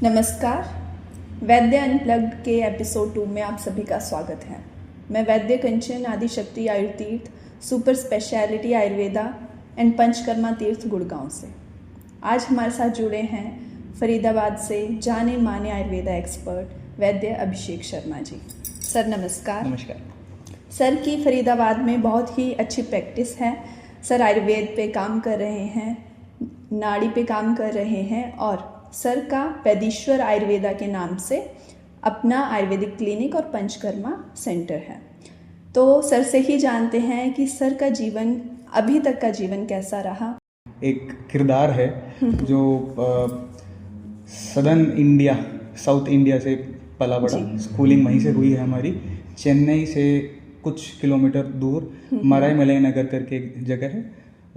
नमस्कार। वैद्य अनप्लग्ड के एपिसोड 2 में आप सभी का स्वागत है। मैं वैद्य Kanchan Adishakti Ayurtirth super speciality Ayurveda and Panchakarma Tirth Gurgaon से। आज हमारे साथ जुड़े हैं फरीदाबाद से जाने माने आयुर्वेदा एक्सपर्ट वैद्य अभिषेक शर्मा जी। सर नमस्कार। नमस्कार। सर की फरीदाबाद में बहुत ही अच्छी प्रैक्टिस है। सर आयुर्वेद पे काम कर रहे हैं, नाड़ी पे काम कर रहे हैं और सर का वैदीश्वर आयुर्वेदा के नाम से अपना आयुर्वेदिक क्लिनिक और पंचकर्मा सेंटर है। तो सर से ही जानते हैं कि सर का जीवन, अभी तक का जीवन कैसा रहा। एक किरदार है जो सदर्न इंडिया, साउथ इंडिया से पला बड़ा, स्कूलिंग वहीं से हुई है हमारी। चेन्नई से कुछ किलोमीटर दूर मराई नगर करके एक जगह है,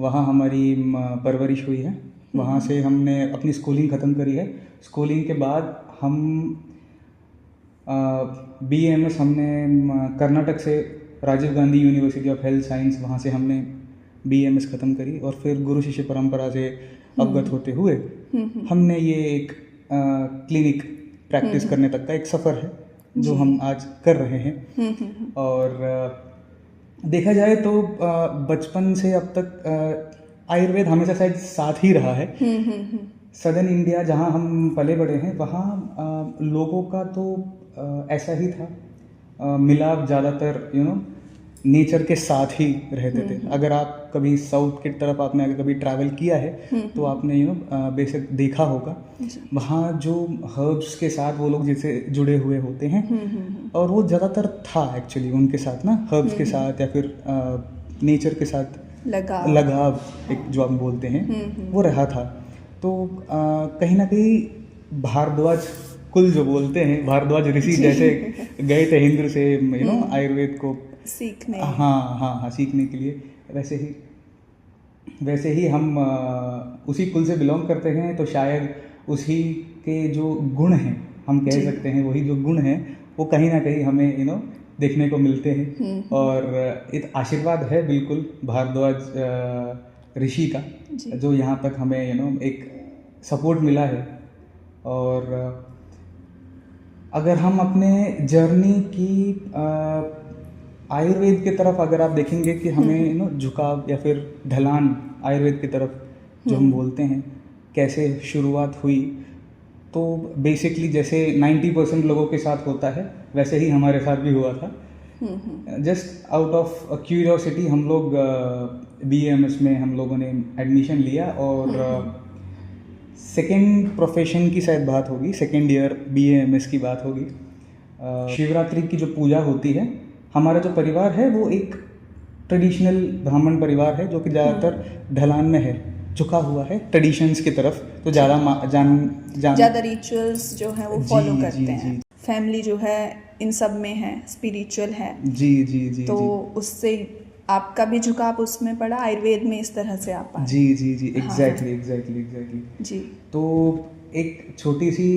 वहाँ हमारी परवरिश हुई है। वहाँ से हमने अपनी स्कूलिंग ख़त्म करी है। स्कूलिंग के बाद हम BAMS हमने कर्नाटक से Rajiv Gandhi university of health science, वहाँ से हमने BAMS ख़त्म करी और फिर गुरु शिष्य परंपरा से अवगत होते हुए हमने ये एक क्लिनिक प्रैक्टिस करने तक का एक सफ़र है जो हम आज कर रहे हैं। और देखा जाए तो बचपन से अब तक आयुर्वेद हमेशा शायद साथ ही रहा है। सदर्न इंडिया जहाँ हम पले बड़े हैं वहाँ लोगों का तो ऐसा ही था, मिलाप ज़्यादातर नेचर के साथ ही रहते थे। अगर आप कभी साउथ की तरफ आपने अगर कभी ट्रैवल किया है तो आपने बेसिक देखा होगा वहाँ जो हर्ब्स के साथ वो लोग जैसे जुड़े हुए होते हैं, और वो ज़्यादातर था एक्चुअली उनके साथ ना, हर्ब्स के साथ या फिर नेचर के साथ लगाव एक जो हम बोलते हैं वो रहा था। तो कहीं ना कहीं भारद्वाज कुल जो बोलते हैं, भारद्वाज ऋषि जैसे गए थे हिंद से आयुर्वेद को सीखने, हाँ सीखने के लिए। वैसे ही हम उसी कुल से बिलोंग करते हैं, तो शायद उसी के जो गुण हैं हम कह सकते हैं, वही जो गुण हैं वो कहीं ना कहीं हमें देखने को मिलते हैं। और एक आशीर्वाद है बिल्कुल भारद्वाज ऋषि का, जो यहाँ तक हमें एक सपोर्ट मिला है। और अगर हम अपने जर्नी की आयुर्वेद की तरफ अगर आप देखेंगे कि हमें झुकाव या फिर ढलान आयुर्वेद की तरफ जो हम बोलते हैं कैसे शुरुआत हुई, तो बेसिकली जैसे 90% लोगों के साथ होता है वैसे ही हमारे साथ भी हुआ था। जस्ट आउट ऑफ क्यूरियोसिटी हम लोग BAMS में हम लोगों ने एडमिशन लिया और सेकेंड प्रोफेशन की शायद बात होगी, सेकेंड ईयर BAMS की बात होगी। शिवरात्रि की जो पूजा होती है, हमारा जो परिवार है वो एक ट्रेडिशनल ब्राह्मण परिवार है जो कि ज़्यादातर ढलान में है, झुका हुआ है ट्रेडिशंस की तरफ, तो ज़्यादा रिचुअल्स जो है वो फॉलो करते हैं। फैमिली जो है इन सब में है, स्पिरिचुअल है। जी तो उससे आपका भी झुकाव उसमें पड़ा, आयुर्वेद में इस तरह से आप आए। जी एग्जैक्टली जी। तो एक छोटी सी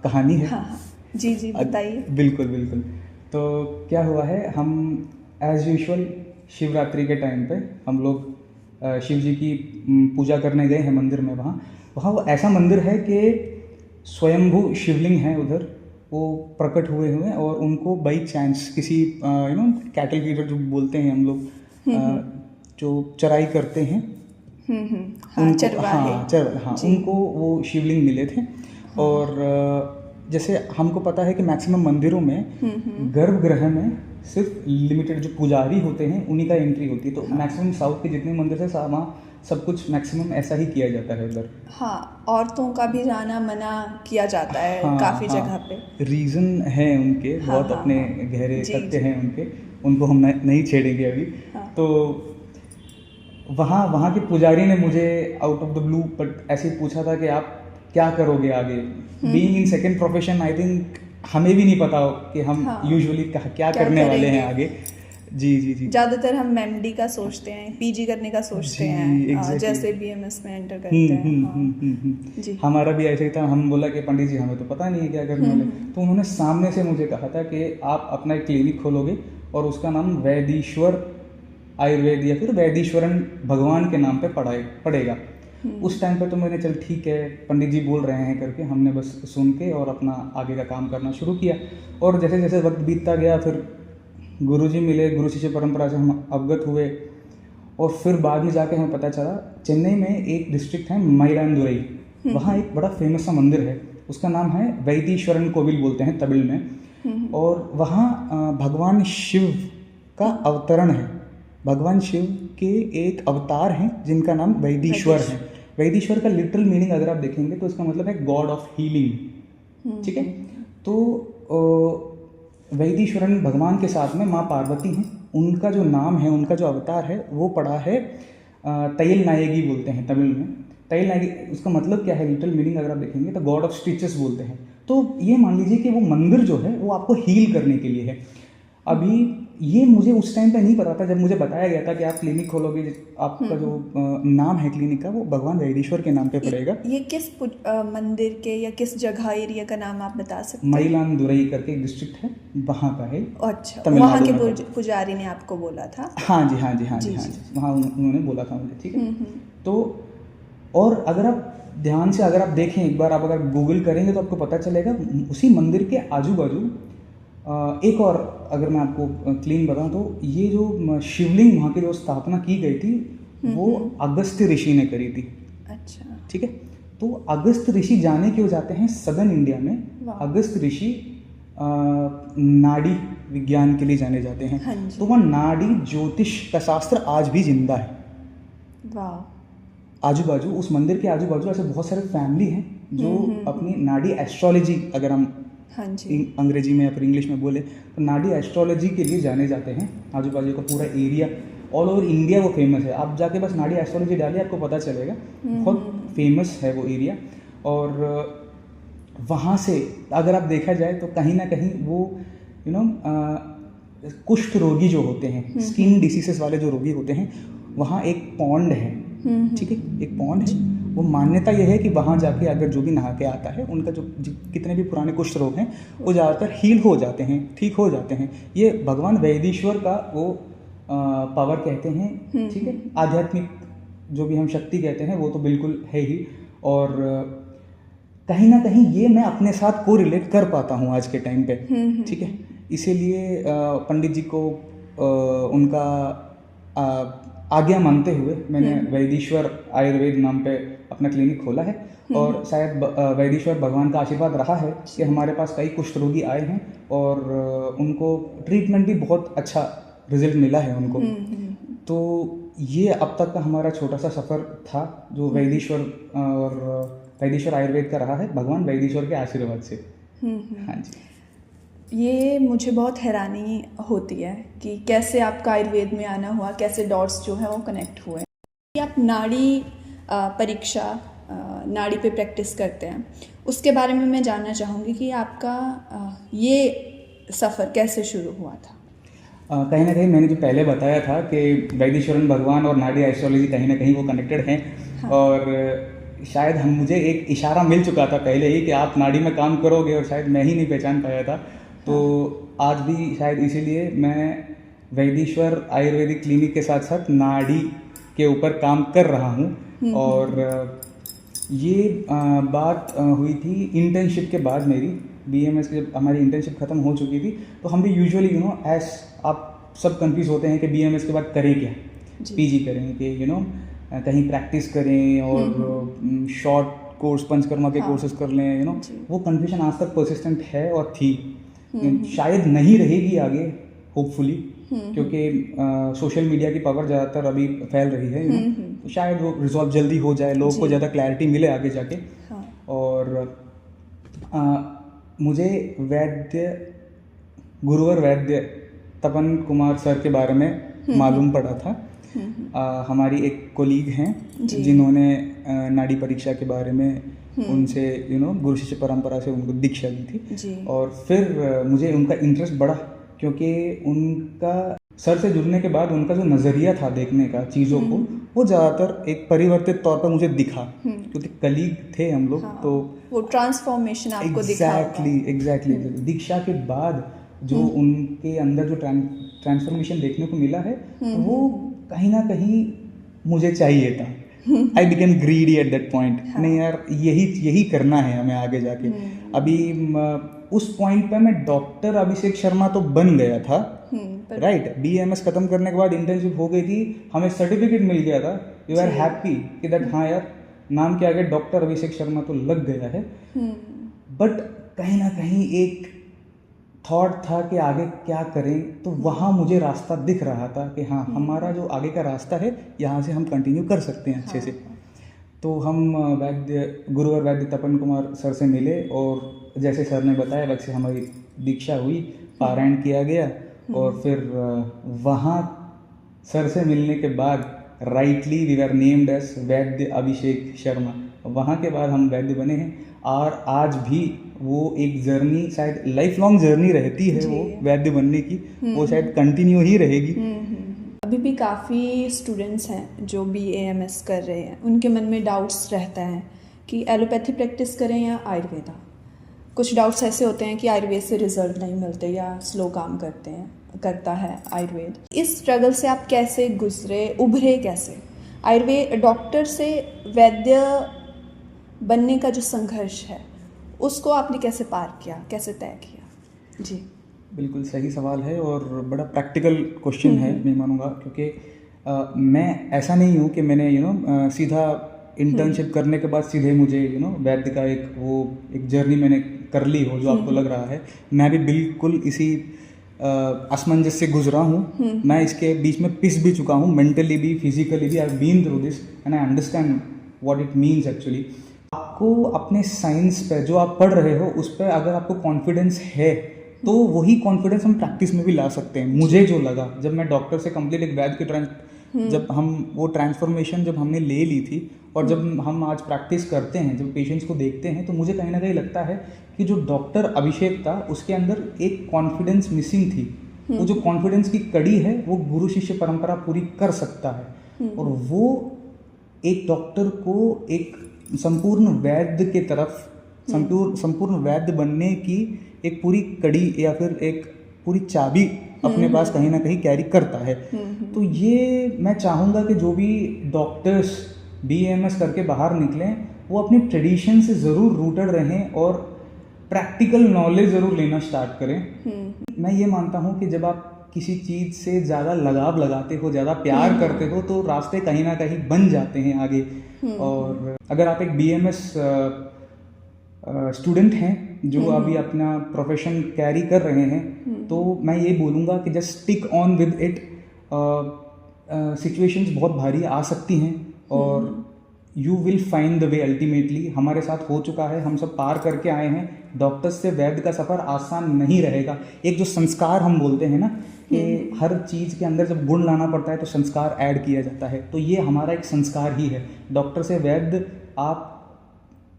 कहानी है। जी बताइए। बिल्कुल। तो क्या हुआ है, हम एज यूजुअल शिवरात्रि के टाइम पे हम लोग शिव जी की पूजा करने गए हैं मंदिर में। वहाँ वो ऐसा मंदिर है कि स्वयंभू शिवलिंग है उधर, वो प्रकट हुए हैं और उनको बाई चांस किसी कैटल फीडर जो बोलते हैं हम लोग, जो चराई करते हैं उनको वो शिवलिंग मिले थे। और जैसे हमको पता है कि मैक्सिमम मंदिरों में गर्भगृह में सिर्फ लिमिटेड जो पुजारी होते हैं उन्हीं का एंट्री होती है। तो मैक्सिमम साउथ के जितने मंदिर है वहाँ सब कुछ मैक्सिमम ऐसा ही किया जाता है उधर। औरतों का भी जाना मना किया जाता है काफ़ी जगह पे। रीज़न है उनके बहुत अपने गहरे तथ्य हैं उनके, उनको हम नहीं छेड़ेंगे अभी। तो वहाँ के पुजारी ने मुझे out of the blue but ऐसे ही पूछा था कि आप क्या करोगे आगे। Being in second profession, I think हमें भी नहीं पता कि हम यूजुअली क्या करने वाले हैं आगे। जी ज़्यादातर हम MD का सोचते हैं, PG करने का सोचते हैं, जैसे BAMS में एंटर करते हैं। जी हमारा भी ऐसे ही था। हम बोला कि पंडित जी हमें तो पता नहीं है क्या करने वाले। तो उन्होंने सामने से मुझे कहा था कि आप अपना एक क्लिनिक खोलोगे और उसका नाम वैदीश्वर आयुर्वेद या फिर वैदीश्वरन भगवान के नाम पे पड़ेगा। उस टाइम पे तो मैंने चल ठीक है पंडित जी बोल रहे हैं करके हमने बस सुन के और अपना आगे का काम करना शुरू किया। और जैसे जैसे वक्त बीतता गया फिर गुरुजी मिले, गुरु शिष्य परंपरा से हम अवगत हुए। और फिर बाद में जाके हमें पता चला चेन्नई में एक डिस्ट्रिक्ट है मयिलादुरई, वहाँ एक बड़ा फेमस सा मंदिर है, उसका नाम है वैदीश्वरन कोविल बोलते हैं तमिल में। और वहाँ भगवान शिव का अवतरण है, भगवान शिव के एक अवतार हैं जिनका नाम वैदीश्वर है। वैदीश्वर का लिटरल मीनिंग अगर आप देखेंगे तो इसका मतलब है गॉड ऑफ हीलिंग, ठीक है। तो वैदीश्वरन भगवान के साथ में माँ पार्वती हैं, उनका जो नाम है, उनका जो अवतार है वो पड़ा है तैल नायगी बोलते हैं तमिल में। तैल नायगी उसका मतलब क्या है, लिटरल मीनिंग अगर आप देखेंगे तो गॉड ऑफ स्टिचेस बोलते हैं। तो ये मान लीजिए कि वो मंदिर जो है वो आपको हील करने के लिए है। अभी ये मुझे उस टाइम पे नहीं पता था, जब मुझे बताया गया था कि आप क्लिनिक खोलोगे, आपका जो नाम है क्लिनिक का वो भगवान वैदीश्वर के नाम पे पड़ेगा। ये किस मंदिर के या किस जगह एरिया का नाम आप बता सकते हैं? मयिलादुरई करके एक डिस्ट्रिक्ट है, वहाँ का है। अच्छा, वहाँ के पुजारी ने आपको बोला था? हाँ जी, हाँ जी, हाँ जी, हाँ जी, वहाँ उन्होंने बोला था मुझे, ठीक है। तो और अगर आप ध्यान से अगर आप देखें एक बार, आप अगर गूगल करेंगे तो आपको पता चलेगा उसी मंदिर के आजू बाजू एक और अगर मैं आपको क्लीन बताऊं तो ये जो शिवलिंग वहाँ की जो स्थापना की गई थी वो अगस्त्य ऋषि ने करी थी। अच्छा, ठीक है। तो अगस्त्य ऋषि जाने क्यों जाते हैं सदर्न इंडिया में, अगस्त्य ऋषि नाड़ी विज्ञान के लिए जाने जाते हैं। हाँ, तो वह नाड़ी ज्योतिष का शास्त्र आज भी जिंदा है। वाह। आजू बाजू उस मंदिर के आजू बाजू ऐसे बहुत सारे फैमिली हैं जो अपनी नाड़ी एस्ट्रोलॉजी, अगर हम हाँ जी, अंग्रेजी में या फिर इंग्लिश में बोले तो नाड़ी एस्ट्रोलॉजी के लिए जाने जाते हैं। आजू बाजू का पूरा एरिया, ऑल ओवर इंडिया वो फेमस है। आप जाके बस नाड़ी एस्ट्रोलॉजी डालिए आपको पता चलेगा, बहुत फेमस है वो एरिया। और वहाँ से अगर आप देखा जाए तो कहीं ना कहीं वो कुष्ठ रोगी जो होते हैं, स्किन डिसीजेस वाले जो रोगी होते हैं, वहाँ एक पॉन्ड है, ठीक है, एक पॉन्ड है। वो मान्यता यह है कि वहाँ जाके अगर जो भी नहा के आता है उनका जो कितने भी पुराने कुष्ठ रोग हैं वो ज़्यादातर हील हो जाते हैं, ठीक हो जाते हैं। ये भगवान वैदीश्वर का वो पावर कहते हैं, ठीक है। आध्यात्मिक जो भी हम शक्ति कहते हैं वो तो बिल्कुल है ही। और कहीं ना कहीं ये मैं अपने साथ को रिलेट कर पाता हूँ आज के टाइम पे, ठीक है। इसीलिए पंडित जी को उनका आज्ञा मानते हुए मैंने वैदीश्वर आयुर्वेद नाम पे अपना क्लिनिक खोला है। और शायद वैदीश्वर भगवान का आशीर्वाद रहा है कि हमारे पास कई कुष्ठ रोगी आए हैं और उनको ट्रीटमेंट भी बहुत अच्छा रिजल्ट मिला है उनको। तो ये अब तक का हमारा छोटा सा सफ़र था जो वैदीश्वर और वैदीश्वर आयुर्वेद का रहा है, भगवान वैदीश्वर के आशीर्वाद से। हाँ जी, ये मुझे बहुत हैरानी होती है कि कैसे आपका आयुर्वेद में आना हुआ, कैसे डॉट्स जो है वो कनेक्ट हुए। आप नाड़ी परीक्षा, नाड़ी पे प्रैक्टिस करते हैं, उसके बारे में मैं जानना चाहूँगी कि आपका ये सफ़र कैसे शुरू हुआ था? कहीं ना कहीं मैंने जो पहले बताया था कि वैदीश्वरन भगवान और नाड़ी एस्ट्रोलॉजी कहीं ना कहीं वो कनेक्टेड हैं। हाँ। और शायद मुझे एक इशारा मिल चुका था पहले ही कि आप नाड़ी में काम करोगे, और शायद मैं ही नहीं पहचान पाया था। तो आज भी शायद इसीलिए मैं वैदीश्वर आयुर्वेदिक क्लिनिक के साथ साथ नाड़ी के ऊपर काम कर रहा हूँ। और ये बात हुई थी इंटर्नशिप के बाद, मेरी BMS की जब हमारी इंटर्नशिप ख़त्म हो चुकी थी तो हम भी यूजुअली एज आप सब कंफ्यूज होते हैं कि BMS के बाद करें क्या, PG करें कि कहीं प्रैक्टिस करें और शॉर्ट कोर्स पंचकर्मा के कोर्सेज कर लें, वो कन्फ्यूजन आज तक परसिस्टेंट है और थी, शायद नहीं रहेगी आगे होपफुली, क्योंकि सोशल मीडिया की पावर ज़्यादातर अभी फैल रही है, तो शायद वो रिजॉल्व जल्दी हो जाए, लोगों को ज़्यादा क्लैरिटी मिले आगे जाके। हाँ। और मुझे गुरुवर वैद्य तपन कुमार सर के बारे में मालूम पड़ा था। हमारी एक कोलीग हैं जिन्होंने नाड़ी परीक्षा के बारे में उनसे गुरु शिष्य परंपरा से उनको दीक्षा दी थी। और फिर मुझे उनका इंटरेस्ट बढ़ा क्योंकि उनका सर से जुड़ने के बाद उनका जो नज़रिया था देखने का चीज़ों को, वो ज़्यादातर एक परिवर्तित तौर पर मुझे दिखा, क्योंकि कलीग थे हम लोग। हाँ, तो वो ट्रांसफॉर्मेशन आपको दिखा। एग्जैक्टली दीक्षा के बाद जो उनके अंदर जो ट्रांसफॉर्मेशन देखने को मिला है, वो कहीं ना कहीं मुझे चाहिए था। I became greedy at that point. नहीं यार, यही करना है हमें आगे जाके। अभी उस पॉइंट पे मैं डॉक्टर अभिषेक शर्मा तो बन गया था, राइट। BAMS खत्म करने के बाद इंटर्नशिप हो गई थी, हमें सर्टिफिकेट मिल गया था, यू आर हैप्पी कि दैट हाँ यार नाम के आगे डॉक्टर अभिषेक शर्मा तो लग गया है। बट कहीं ना कहीं एक थॉट था कि आगे क्या करें, तो वहाँ मुझे रास्ता दिख रहा था कि हाँ हमारा जो आगे का रास्ता है यहाँ से हम कंटिन्यू कर सकते हैं अच्छे से। तो हम गुरुवर वैद्य तपन कुमार सर से मिले और जैसे सर ने बताया वैसे हमारी दीक्षा हुई, पारायण किया गया और फिर वहाँ सर से मिलने के बाद rightly we are named as Vaidya Abhishek Sharma. वहाँ के बाद हम वैद्य बने हैं और आज भी वो एक जर्नी, शायद लाइफ लॉन्ग जर्नी रहती है वो वैद्य बनने की, वो शायद कंटिन्यू ही रहेगी। अभी भी काफ़ी स्टूडेंट्स हैं जो BAMS कर रहे हैं, उनके मन में डाउट्स रहता है कि एलोपैथी प्रैक्टिस करें या आयुर्वेदा। कुछ डाउट्स ऐसे होते हैं कि आयुर्वेद से रिजल्ट नहीं मिलते या स्लो काम करता है आयुर्वेद। इस स्ट्रगल से आप कैसे गुजरे, उभरे कैसे? आयुर्वेद डॉक्टर से वैद्य बनने का जो संघर्ष है उसको आपने कैसे पार किया, कैसे तय किया? जी बिल्कुल सही सवाल है और बड़ा प्रैक्टिकल क्वेश्चन है, मैं मानूंगा, क्योंकि मैं ऐसा नहीं हूँ कि मैंने सीधा इंटर्नशिप करने के बाद सीधे मुझे वैद्य का एक जर्नी मैंने कर ली हो जो आपको लग रहा है। मैं भी बिल्कुल इसी असमंजस से गुजरा हूँ। मैं इसके बीच में पिस भी चुका हूँ, मेंटली भी, फिजिकली भी। I have been through this and I understand what it means actually. आपको अपने साइंस पे जो आप पढ़ रहे हो उस पर अगर आपको कॉन्फिडेंस है तो वही कॉन्फिडेंस हम प्रैक्टिस में भी ला सकते हैं। मुझे जो लगा जब मैं डॉक्टर से कंप्लीट एक वैद्य की जब हम वो ट्रांसफॉर्मेशन जब हमने ले ली थी और जब हम आज प्रैक्टिस करते हैं, जब पेशेंट्स को देखते हैं, तो मुझे कहीं ना कहीं लगता है कि जो डॉक्टर अभिषेक था उसके अंदर एक कॉन्फिडेंस मिसिंग थी। वो जो कॉन्फिडेंस की कड़ी है वो गुरु शिष्य परंपरा पूरी कर सकता है और वो एक डॉक्टर को एक संपूर्ण वैद्य के तरफ, संपूर्ण वैद्य बनने की एक पूरी कड़ी या फिर एक पूरी चाबी अपने पास कहीं ना कहीं कैरी करता है। तो ये मैं चाहूँगा कि जो भी डॉक्टर्स BAMS करके बाहर निकलें वो अपनी ट्रेडिशन से ज़रूर रूटेड रहें और प्रैक्टिकल नॉलेज ज़रूर लेना स्टार्ट करें। मैं ये मानता हूँ कि जब आप किसी चीज़ से ज़्यादा लगाव लगाते हो, ज़्यादा प्यार करते हो, तो रास्ते कहीं ना कहीं बन जाते हैं आगे। और अगर आप एक BAMS स्टूडेंट हैं जो अभी अपना प्रोफेशन कैरी कर रहे हैं, तो मैं ये बोलूँगा कि just stick on with it. Situations बहुत भारी आ सकती हैं और you will find the way ultimately. हमारे साथ हो चुका है, हम सब पार करके आए हैं। डॉक्टर्स से वैद्य का सफ़र आसान नहीं रहेगा। एक जो संस्कार हम बोलते हैं ना कि हर चीज़ के अंदर जब गुण लाना पड़ता है तो संस्कार ऐड किया जाता है, तो ये हमारा एक संस्कार ही है। डॉक्टर से वैद्य आप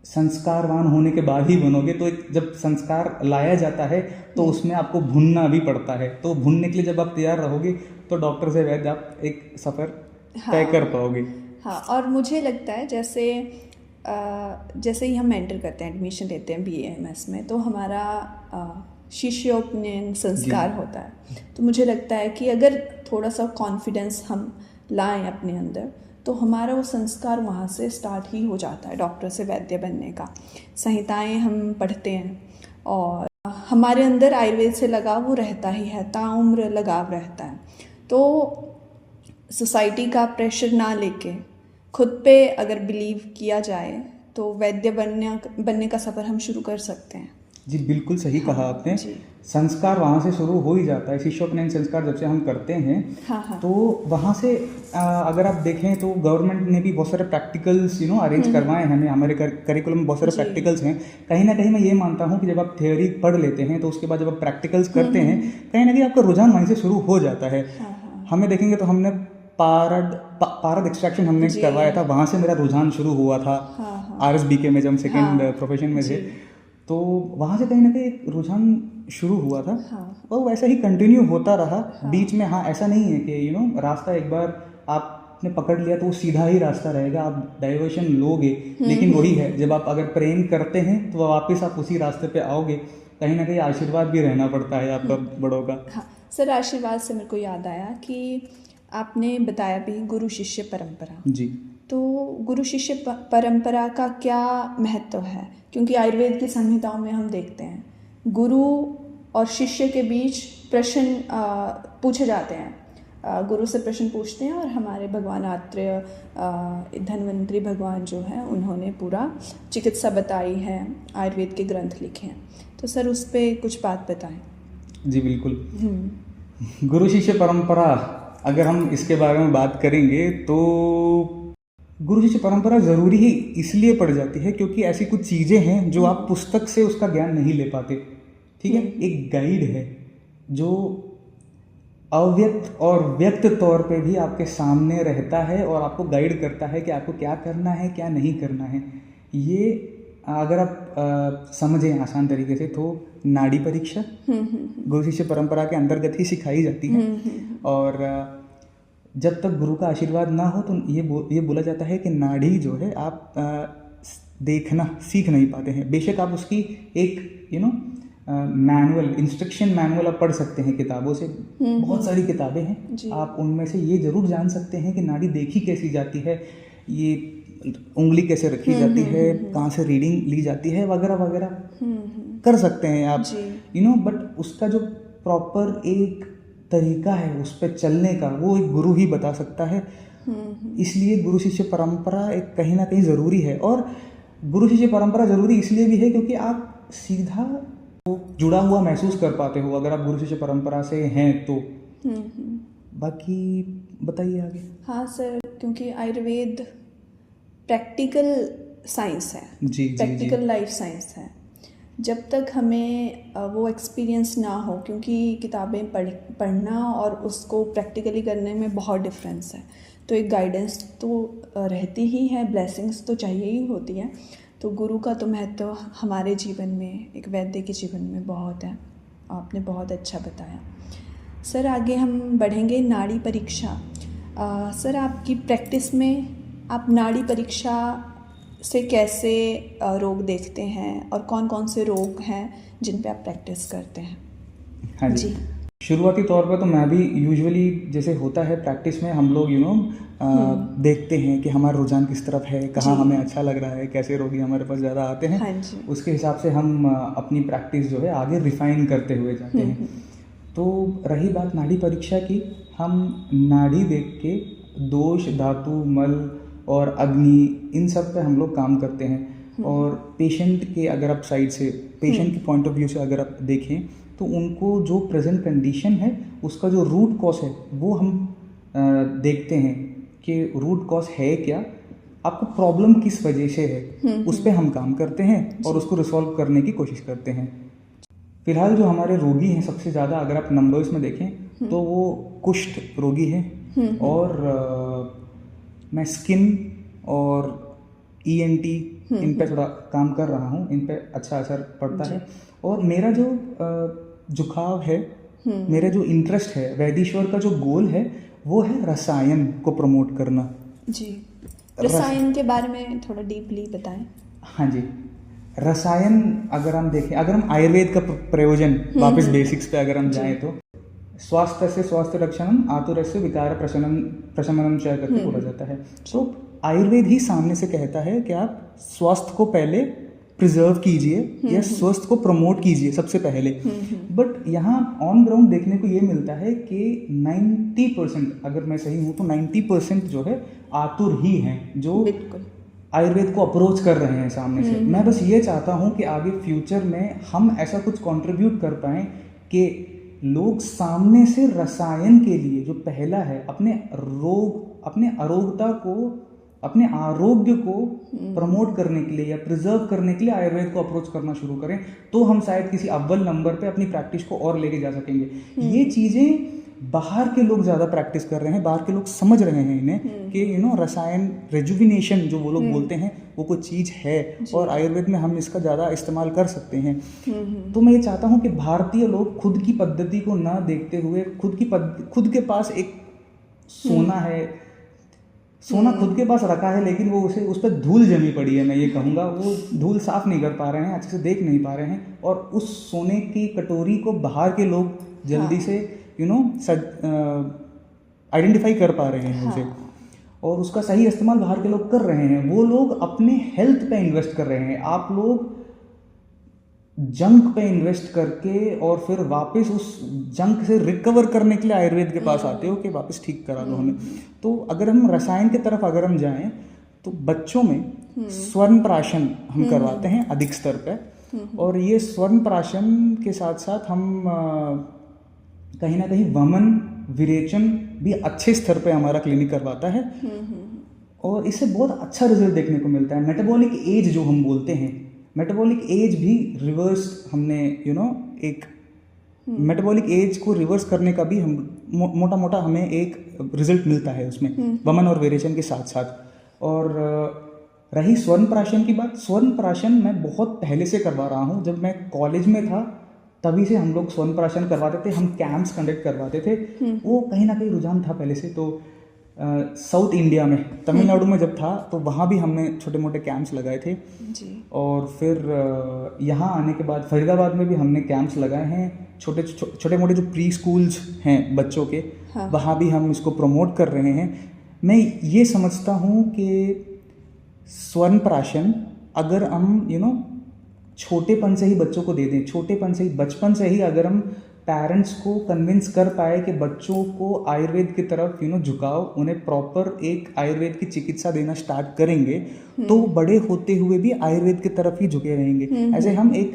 संस्कारवान होने के बाद ही बनोगे। तो जब संस्कार लाया जाता है तो उसमें आपको भुनना भी पड़ता है। तो भुनने के लिए जब आप तैयार रहोगे तो डॉक्टर से वैद्य आप एक सफ़र तय कर पाओगे। हाँ, और मुझे लगता है जैसे ही हम एंटर करते हैं, एडमिशन लेते हैं BAMS में, तो हमारा शिष्योपनयन संस्कार होता है। तो मुझे लगता है कि अगर थोड़ा सा कॉन्फिडेंस हम लाएं अपने अंदर तो हमारा वो संस्कार वहाँ से स्टार्ट ही हो जाता है, डॉक्टर से वैद्य बनने का। संहिताएं हम पढ़ते हैं और हमारे अंदर आयुर्वेद से लगाव वो रहता ही है, ताउम्र लगाव रहता है। तो सोसाइटी का प्रेशर ना लेके खुद पे अगर बिलीव किया जाए तो वैद्य बनने का सफ़र हम शुरू कर सकते हैं। जी बिल्कुल सही कहा आपने। संस्कार वहाँ से शुरू हो ही जाता है। शिष्योपनयन संस्कार जब से हम करते हैं तो वहाँ से अगर आप देखें तो गवर्नमेंट ने भी बहुत सारे प्रैक्टिकल्स अरेंज करवाए हैं हमें। हमारे करिकुलम में बहुत सारे प्रैक्टिकल्स हैं। कहीं ना कहीं मैं ये मानता हूँ कि जब आप थ्योरी पढ़ लेते हैं तो उसके बाद जब आप प्रैक्टिकल्स करते हैं कहीं ना कहीं आपका रुझान वहीं से शुरू हो जाता है। हमें देखेंगे तो हमने पारद एक्सट्रैक्शन हमने करवाया था, वहाँ से मेरा रुझान शुरू हुआ था। RSBK में जब सेकेंड प्रोफेशन में थे तो वहाँ से कहीं ना कहीं एक रुझान शुरू हुआ था और वैसा ही कंटिन्यू होता रहा। बीच में ऐसा नहीं है कि रास्ता एक बार आपने पकड़ लिया तो वो सीधा ही रास्ता रहेगा, आप डाइवर्शन लोगे। लेकिन वही है, जब आप अगर प्रेम करते हैं तो वापस आप उसी रास्ते पे आओगे। कहीं ना कहीं आशीर्वाद भी रहना पड़ता है आपका बड़ों का। सर, आशीर्वाद से मेरे को याद आया कि आपने बताया भी गुरु शिष्य परंपरा। जी, तो गुरु शिष्य परंपरा का क्या महत्व है? क्योंकि आयुर्वेद की संहिताओं में हम देखते हैं गुरु और शिष्य के बीच प्रश्न पूछे जाते हैं। गुरु से प्रश्न पूछते हैं और हमारे भगवान आत्रेय धन्वंतरी भगवान जो हैं उन्होंने पूरा चिकित्सा बताई है, आयुर्वेद के ग्रंथ लिखे हैं। तो सर उस पर कुछ बात बताएं। जी बिल्कुल। गुरु शिष्य परंपरा अगर हम इसके बारे में बात करेंगे तो गुरु शिष्य परंपरा ज़रूरी ही इसलिए पड़ जाती है क्योंकि ऐसी कुछ चीज़ें हैं जो आप पुस्तक से उसका ज्ञान नहीं ले पाते। ठीक है, एक गाइड है जो अव्यक्त और व्यक्त तौर पे भी आपके सामने रहता है और आपको गाइड करता है कि आपको क्या करना है क्या नहीं करना है। ये अगर आप समझें आसान तरीके से तो नाड़ी परीक्षा गुरु शिष्य परंपरा के अंतर्गत ही सिखाई जाती है। और जब तक गुरु का आशीर्वाद ना हो तो ये बोला जाता है कि नाड़ी जो है आप देखना सीख नहीं पाते हैं। बेशक आप उसकी एक मैनुअल इंस्ट्रक्शन मैनुअल आप पढ़ सकते हैं किताबों से, बहुत सारी किताबें हैं, आप उनमें से ये जरूर जान सकते हैं कि नाड़ी देखी कैसी जाती है, ये उंगली कैसे रखी जाती है, कहाँ से रीडिंग ली जाती है वगैरह वगैरह कर सकते हैं आप बट उसका जो प्रॉपर एक तरीका है उस पर चलने का वो एक गुरु ही बता सकता है। इसलिए गुरु शिष्य परंपरा एक कहीं ना कहीं ज़रूरी है। और गुरु शिष्य परंपरा ज़रूरी इसलिए भी है क्योंकि आप सीधा जुड़ा हुआ महसूस कर पाते हो अगर आप गुरु शिष्य परंपरा से हैं तो। बाकी बताइए आगे। हाँ सर, क्योंकि आयुर्वेद प्रैक्टिकल साइंस है, प्रैक्टिकल लाइफ साइंस है। जब तक हमें वो एक्सपीरियंस ना हो, क्योंकि किताबें पढ़ना और उसको प्रैक्टिकली करने में बहुत डिफरेंस है, तो एक गाइडेंस तो रहती ही है, ब्लेसिंग्स तो चाहिए ही होती है। तो गुरु का तो महत्व हमारे जीवन में, एक वैद्य के जीवन में बहुत है। आपने बहुत अच्छा बताया सर। आगे हम बढ़ेंगे नाड़ी परीक्षा। सर आपकी प्रैक्टिस में आप नाड़ी परीक्षा से कैसे रोग देखते हैं और कौन कौन से रोग हैं जिन पे आप प्रैक्टिस करते हैं? हाँ जी। शुरुआती तौर पर तो मैं भी यूजुअली जैसे होता है प्रैक्टिस में हम लोग देखते हैं कि हमारा रुझान किस तरफ है, कहाँ हमें अच्छा लग रहा है, कैसे रोगी हमारे पास ज़्यादा आते हैं। हाँ, उसके हिसाब से हम अपनी प्रैक्टिस जो है आगे रिफाइन करते हुए जाते हैं। तो रही बात नाड़ी परीक्षा की, हम नाड़ी देख के दोष, धातु, मल और अग्नि इन सब पे हम लोग काम करते हैं। और पेशेंट के अगर आप साइड से, पेशेंट के पॉइंट ऑफ व्यू से अगर आप देखें तो उनको जो प्रेजेंट कंडीशन है उसका जो रूट कॉज है वो हम देखते हैं कि रूट कॉज है क्या, आपको प्रॉब्लम किस वजह से है, उस पर हम काम करते हैं और उसको रिसॉल्व करने की कोशिश करते हैं। फिलहाल जो हमारे रोगी हैं सबसे ज़्यादा अगर आप नंबर्स में देखें तो वो कुष्ठ रोगी हैं और मैं स्किन और ENT इन पे थोड़ा काम कर रहा हूँ, इन पे अच्छा असर पड़ता है। और मेरा जो झुकाव है, मेरा जो इंटरेस्ट है, वैदीश्वर का जो गोल है वो है रसायन को प्रमोट करना। जी, रसायन के बारे में थोड़ा डीपली बताएं। हाँ जी, रसायन अगर हम देखें, अगर हम आयुर्वेद का प्रयोजन वापस बेसिक्स पे अगर हम जाएं तो स्वास्थ्य से स्वास्थ्य रक्षणम, आतुरस्य विकार प्रशमनम च करके बोला जाता है। तो आयुर्वेद ही सामने से कहता है कि आप स्वास्थ्य को पहले प्रिजर्व कीजिए या स्वास्थ्य को प्रमोट कीजिए सबसे पहले। बट यहाँ ऑन ग्राउंड देखने को ये मिलता है कि 90%, अगर मैं सही हूँ तो 90% जो है आतुर ही हैं जो आयुर्वेद को अप्रोच कर रहे हैं सामने से। मैं बस ये चाहता हूँ कि आगे फ्यूचर में हम ऐसा कुछ कंट्रीब्यूट कर पाएँ कि लोग सामने से रसायन के लिए जो पहला है, अपने अरोगता को, अपने आरोग्य को प्रमोट करने के लिए या प्रिजर्व करने के लिए आयुर्वेद को अप्रोच करना शुरू करें, तो हम शायद किसी अव्वल नंबर पे अपनी प्रैक्टिस को और लेके जा सकेंगे। ये चीज़ें बाहर के लोग ज़्यादा प्रैक्टिस कर रहे हैं, बाहर के लोग समझ रहे हैं इन्हें कि रसायन रेजुविनेशन जो वो लोग बोलते हैं वो कोई चीज़ है और आयुर्वेद में हम इसका ज़्यादा इस्तेमाल कर सकते हैं। तो मैं ये चाहता हूँ कि भारतीय लोग खुद की पद्धति को ना देखते हुए खुद के पास एक सोना है, सोना खुद के पास रखा है, लेकिन वो उस पर धूल जमी पड़ी है। मैं ये कहूँगा वो धूल साफ नहीं कर पा रहे हैं, अच्छे से देख नहीं पा रहे हैं और उस सोने की कटोरी को बाहर के लोग जल्दी से आइडेंटिफाई कर पा रहे हैं उसे। और उसका सही इस्तेमाल बाहर के लोग कर रहे हैं। वो लोग अपने हेल्थ पे इन्वेस्ट कर रहे हैं। आप लोग जंक पे इन्वेस्ट करके और फिर वापस उस जंक से रिकवर करने के लिए आयुर्वेद के पास आते हो कि वापस ठीक करा दो हमें। तो अगर हम रसायन की तरफ अगर हम जाएं तो बच्चों में स्वर्ण प्राशन हम करवाते हैं अधिक स्तर पे, और ये स्वर्ण प्राशन के साथ साथ हम कहीं ना कहीं वमन विरेचन भी अच्छे स्तर पे हमारा क्लिनिक करवाता है, और इससे बहुत अच्छा रिजल्ट देखने को मिलता है। मेटाबॉलिक एज जो हम बोलते हैं, मेटाबॉलिक एज भी रिवर्स हमने एक मेटाबॉलिक एज को रिवर्स करने का भी हम मोटा मोटा हमें एक रिजल्ट मिलता है उसमें वमन और वेरिएशन के साथ साथ। और रही स्वर्ण प्राशन की बात, स्वर्ण प्राशन मैं बहुत पहले से करवा रहा हूँ। जब मैं कॉलेज में था तभी से हम लोग स्वर्ण प्राशन करवाते थे, हम कैंप्स कंडक्ट करवाते थे। वो कहीं ना कहीं रुझान था पहले से। तो साउथ इंडिया में तमिलनाडु में जब था तो वहाँ भी हमने छोटे मोटे कैंप्स लगाए थे जी। और फिर यहाँ आने के बाद फरीदाबाद में भी हमने कैंप्स लगाए हैं। छोटे मोटे जो प्री स्कूल्स हैं बच्चों के, हाँ। वहाँ भी हम इसको प्रमोट कर रहे हैं। मैं ये समझता हूँ कि स्वर्ण प्राशन अगर हम छोटेपन से ही बच्चों को दे दें, छोटेपन से ही बचपन से ही अगर हम पेरेंट्स को कन्विंस कर पाए कि बच्चों को आयुर्वेद की तरफ झुकाओ, उन्हें प्रॉपर एक आयुर्वेद की चिकित्सा देना स्टार्ट करेंगे तो बड़े होते हुए भी आयुर्वेद की तरफ ही झुके रहेंगे। ऐसे हम एक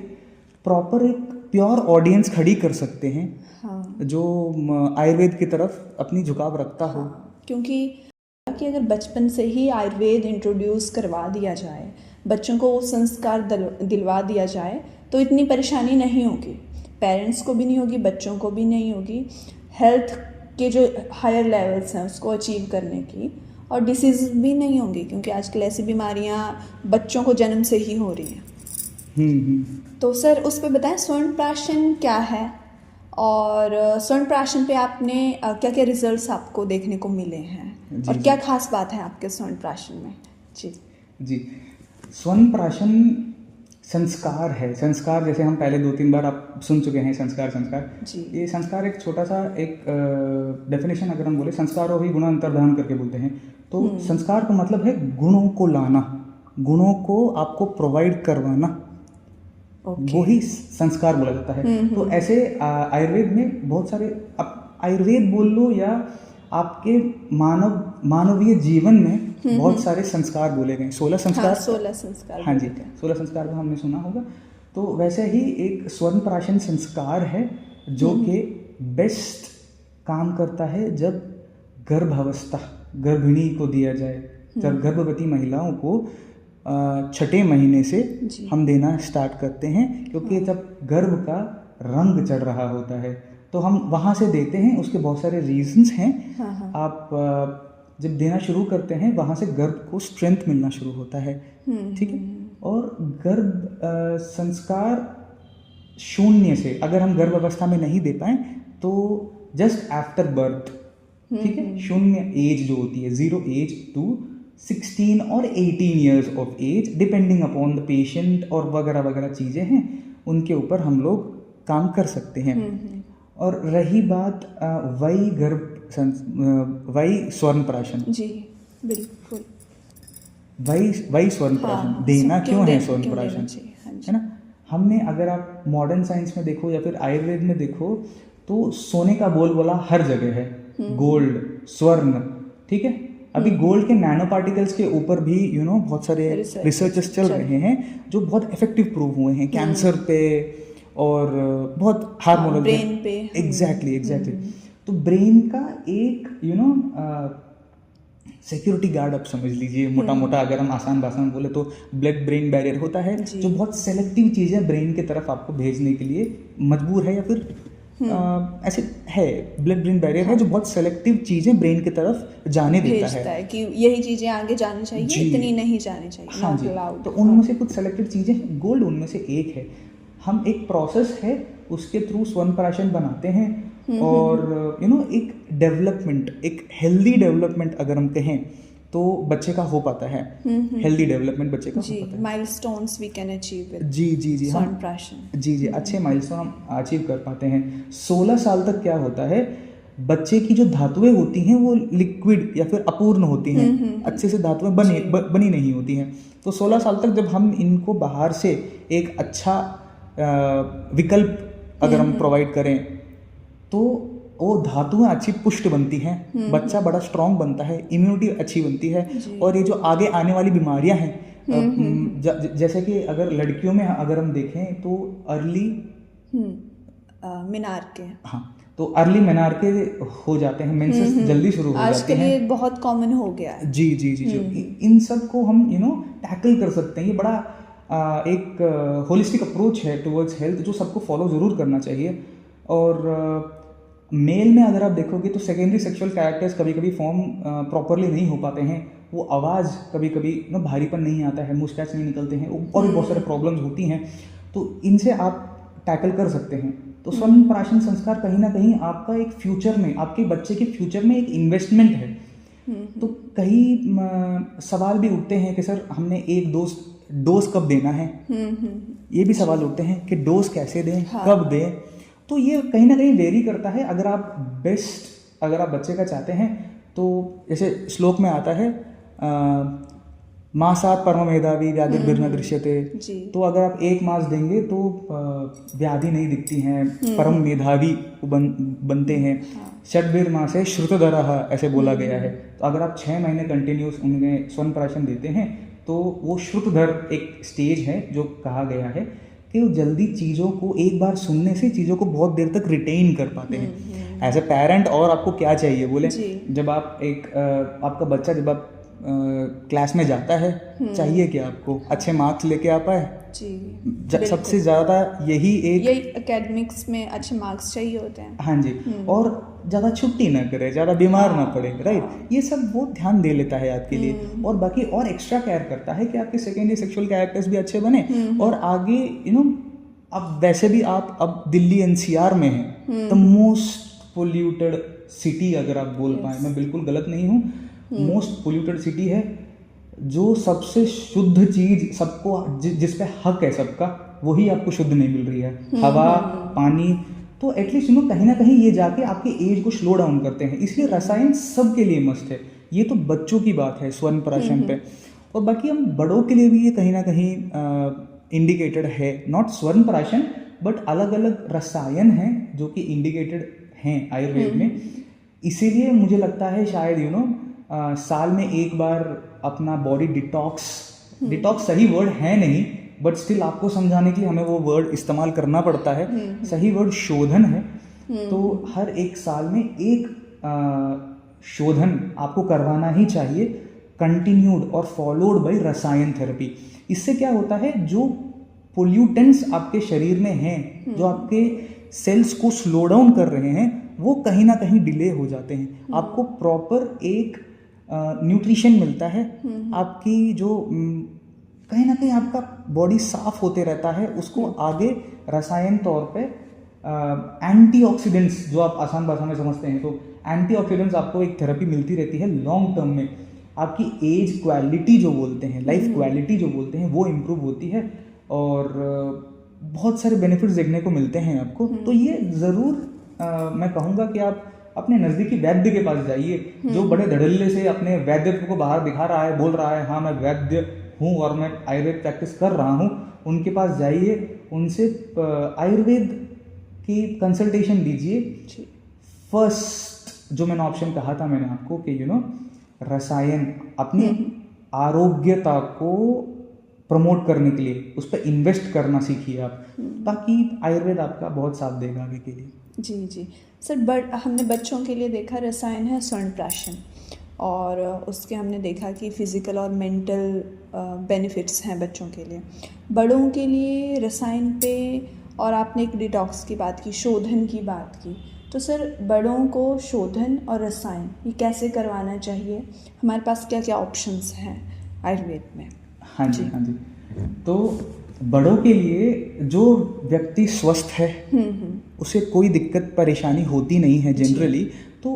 प्रॉपर एक प्योर ऑडियंस खड़ी कर सकते हैं। हाँ। जो आयुर्वेद की तरफ अपनी झुकाव रखता हो। हाँ, क्योंकि अगर बचपन से ही आयुर्वेद इंट्रोड्यूस करवा दिया जाए, बच्चों को वो संस्कार दिलवा दिया जाए तो इतनी परेशानी नहीं होगी, पेरेंट्स को भी नहीं होगी, बच्चों को भी नहीं होगी। हेल्थ के जो हायर लेवल्स हैं उसको अचीव करने की, और डिसीज़ भी नहीं होंगी, क्योंकि आजकल ऐसी बीमारियां बच्चों को जन्म से ही हो रही हैं। तो सर उस पर बताएं स्वर्ण प्राशन क्या है, और स्वर्ण प्राशन पे आपने क्या क्या रिजल्ट्स आपको देखने को मिले हैं, और क्या खास बात है आपके स्वर्ण प्राशन में? जी, स्वर्ण प्राशन संस्कार है। संस्कार जैसे हम पहले 2-3 बार आप सुन चुके हैं, संस्कार जी। ये संस्कार एक छोटा सा एक डेफिनेशन अगर हम बोले, संस्कारों ही गुण अंतर्धान करके बोलते हैं। तो संस्कार का मतलब है गुणों को लाना, गुणों को आपको प्रोवाइड करवाना, वो ही संस्कार बोला जाता है। तो ऐसे आयुर्वेद में बहुत सारे, आप आयुर्वेद बोल लो या आपके मानवीय जीवन में बहुत सारे संस्कार बोले गए। 16 संस्कार। हाँ, 16 संस्कार। हाँ जी, 16 संस्कार को हमने सुना होगा। तो वैसे ही एक स्वर्ण प्राशन संस्कार है जो कि बेस्ट काम करता है जब गर्भावस्था गर्भिणी को दिया जाए। जब गर्भवती महिलाओं को 6ठे महीने से हम देना स्टार्ट करते हैं, क्योंकि जब गर्भ का रंग चढ़ रहा होता है तो हम वहाँ से देते हैं। उसके बहुत सारे रीजंस हैं। आप जब देना शुरू करते हैं वहाँ से गर्भ को स्ट्रेंथ मिलना शुरू होता है, ठीक है। और गर्भ संस्कार शून्य से अगर हम गर्भ अवस्था में नहीं दे पाए तो जस्ट आफ्टर बर्थ, ठीक है, शून्य एज जो होती है, 0 एज टू 16 और 18 years of age, depending upon the patient और वगैरह वगैरह चीज़ें हैं, उनके ऊपर हम लोग काम कर सकते हैं। और रही बात वही स्वर्ण प्राशन, जी बिल्कुल, वही स्वर्ण प्राशन देना क्यों है स्वर्ण प्राशन, है ना। हमने अगर आप मॉडर्न साइंस में देखो या फिर आयुर्वेद में देखो तो सोने का बोलबाला हर जगह है, गोल्ड, स्वर्ण, ठीक है। अभी गोल्ड के नैनो पार्टिकल्स के ऊपर भी बहुत सारे रिसर्चेस चल रहे हैं जो बहुत इफेक्टिव प्रूव हुए हैं कैंसर पे और बहुत हार्मोनल ब्रेन पे। एग्जैक्टली। तो ब्रेन का एक सिक्योरिटी गार्ड आप समझ लीजिए, मोटा मोटा अगर हम आसान भाषा बोले तो ब्लड ब्रेन बैरियर होता है जो बहुत सेलेक्टिव चीज़ें ब्रेन की तरफ आपको भेजने के लिए मजबूर है, या फिर ऐसे है ब्लड ब्रेन बैरियर है जो बहुत सेलेक्टिव चीज़ें ब्रेन की तरफ जाने देता है कि यही चीज़ें आगे जानी चाहिए, इतनी नहीं जानी चाहिए। हाँ जी, तो उनमें से कुछ सेलेक्टिव चीज़ें, गोल्ड उनमें से एक है। हम एक प्रोसेस है उसके थ्रू स्वर्ण प्राशन बनाते हैं और एक डेवलपमेंट, एक हेल्दी डेवलपमेंट अगर हम कहें तो बच्चे का हो पाता है, हेल्दी डेवलपमेंट बच्चे का हो पाता है। Milestones we can achieve with जी स्वर्ण प्राशन। जी अच्छे माइलस्टोन हम अचीव कर पाते हैं। 16 साल तक क्या होता है, बच्चे की जो धातुएं होती हैं वो लिक्विड या फिर अपूर्ण होती हैं, अच्छे से धातुएं बनी नहीं होती हैं। तो 16 साल तक जब हम इनको बाहर से एक अच्छा विकल्प अगर हम प्रोवाइड करें तो वो धातुएं अच्छी पुष्ट बनती हैं, बच्चा बड़ा स्ट्रांग बनता है, इम्यूनिटी अच्छी बनती है। और ये जो आगे आने वाली बीमारियां हैं, जैसे कि अगर लड़कियों में अगर हम देखें तो अर्ली मेनार्के, हाँ, तो अर्ली मेनार्के हो जाते हैं, मेंसेस जल्दी शुरू हो जाते हैं। आजकल ये बहुत कॉमन हो गया है। जी जी जी जी, इन सब को हम टैकल कर सकते हैं। ये बड़ा एक होलिस्टिक अप्रोच है टुवर्ड्स हेल्थ, जो सबको फॉलो ज़रूर करना चाहिए। और मेल में अगर आप देखोगे तो सेकेंडरी सेक्सुअल कैरेक्टर्स कभी कभी फॉर्म प्रॉपरली नहीं हो पाते हैं। वो आवाज़ कभी कभी भारीपन नहीं आता है, मुस्टैच नहीं निकलते हैं, और भी बहुत सारे प्रॉब्लम्स होती हैं। तो इनसे आप टैकल कर सकते हैं। तो स्वर्ण प्राशन संस्कार कहीं ना कहीं आपका एक फ्यूचर में, आपके बच्चे के फ्यूचर में एक इन्वेस्टमेंट है। तो कई सवाल भी उठते हैं कि सर हमने एक डोज कब देना है, ये भी सवाल उठते हैं कि डोज कैसे दें, कब दें। तो ये कहीं ना कहीं वेरी करता है। अगर आप बच्चे का चाहते हैं तो जैसे श्लोक में आता है मासात परम मेधावी व्याधिर्भिर्न दृश्यते, तो अगर आप 1 मास देंगे तो व्याधि नहीं दिखती हैं, परम मेधावी बनते हैं। षड्भिर मासे श्रुतधरः ऐसे बोला गया है। तो अगर आप 6 महीने कंटिन्यूस उन्हें स्वर्ण प्राशन देते हैं तो वो श्रुतधर एक स्टेज है जो कहा गया है कि वो जल्दी चीज़ों को एक बार सुनने से चीज़ों को बहुत देर तक रिटेन कर पाते हैं। एज ए पेरेंट और आपको क्या चाहिए बोले, जब आप आपका बच्चा जब आप क्लास में जाता है, चाहिए कि आपको अच्छे मार्क्स लेके आ पाए जी, सबसे ज़्यादा यही एकेडमिक्स में अच्छे मार्क्स चाहिए होते हैं। हाँ जी, और ज़्यादा छुट्टी ना करे, ज़्यादा बीमार ना पड़े, राइट। ये सब वो ध्यान दे लेता है आपके लिए, और बाकी और एक्स्ट्रा केयर करता है कि आपके सेकेंडरी सेक्सुअल कैरेक्टर्स भी अच्छे बने। और आगे अब वैसे भी आप अब दिल्ली NCR में हैं, द मोस्ट पोल्यूटेड सिटी अगर आप बोल पाए, मैं बिल्कुल गलत नहीं हूँ, मोस्ट पोल्यूटेड सिटी है। जो सबसे शुद्ध चीज सबको जिस पे हक है सबका, वही आपको शुद्ध नहीं मिल रही है, हवा, पानी। तो एटलीस्ट कहीं ना कहीं ये जाके आपके एज को स्लो डाउन करते हैं। इसलिए रसायन सबके लिए मस्त है। ये तो बच्चों की बात है स्वर्ण प्राशन पे, और बाकी हम बड़ों के लिए भी ये कहीं ना कहीं इंडिकेटेड है। नॉट स्वर्ण प्राशन बट अलग अलग रसायन हैं जो कि इंडिकेटेड हैं आयुर्वेद में। इसीलिए मुझे लगता है शायद साल में एक बार अपना बॉडी डिटॉक्स सही वर्ड है नहीं, बट स्टिल आपको समझाने के लिए हमें वो वर्ड इस्तेमाल करना पड़ता है। सही वर्ड शोधन है। तो हर एक साल में एक शोधन आपको करवाना ही चाहिए, कंटिन्यूड और फॉलोड बाय रसायन थेरेपी। इससे क्या होता है, जो पोल्यूटेंट्स आपके शरीर में हैं, जो आपके सेल्स को स्लो डाउन कर रहे हैं, वो कहीं ना कहीं डिले हो जाते हैं। आपको प्रॉपर एक न्यूट्रिशन मिलता है। आपकी जो कहीं ना कहीं आपका बॉडी साफ होते रहता है, उसको आगे रसायन तौर पे एंटीऑक्सीडेंट्स, जो आप आसान भाषा में समझते हैं, तो एंटीऑक्सीडेंट्स आपको एक थेरेपी मिलती रहती है लॉन्ग टर्म में। आपकी एज क्वालिटी जो बोलते हैं, लाइफ क्वालिटी जो बोलते हैं, वो इम्प्रूव होती है और बहुत सारे बेनिफिट्स देखने को मिलते हैं आपको। तो ये ज़रूर मैं कहूँगा कि आप अपने नज़दीकी वैद्य के पास जाइए, जो बड़े धड़ल्ले से अपने वैद्यत्व को बाहर दिखा रहा है, बोल रहा है हाँ मैं वैद्य हूँ और मैं आयुर्वेद प्रैक्टिस कर रहा हूँ। उनके पास जाइए, उनसे आयुर्वेद की कंसल्टेशन लीजिए। फर्स्ट जो मैंने ऑप्शन कहा था मैंने आपको कि रसायन अपनी आरोग्यता को प्रमोट करने के लिए उस पर इन्वेस्ट करना सीखिए आप, ताकि आयुर्वेद आपका बहुत साथ देगा आगे के लिए। जी सर, हमने बच्चों के लिए देखा रसायन है स्वर्ण प्राशन, और उसके हमने देखा कि फिज़िकल और मेंटल बेनिफिट्स हैं बच्चों के लिए। बड़ों के लिए रसायन पे, और आपने एक डिटॉक्स की बात की, शोधन की बात की, तो सर बड़ों को शोधन और रसायन ये कैसे करवाना चाहिए? हमारे पास क्या क्या ऑप्शंस हैं आयुर्वेद में? हाँ जी। तो बड़ों के लिए जो व्यक्ति स्वस्थ है, उसे कोई दिक्कत परेशानी होती नहीं है जनरली। तो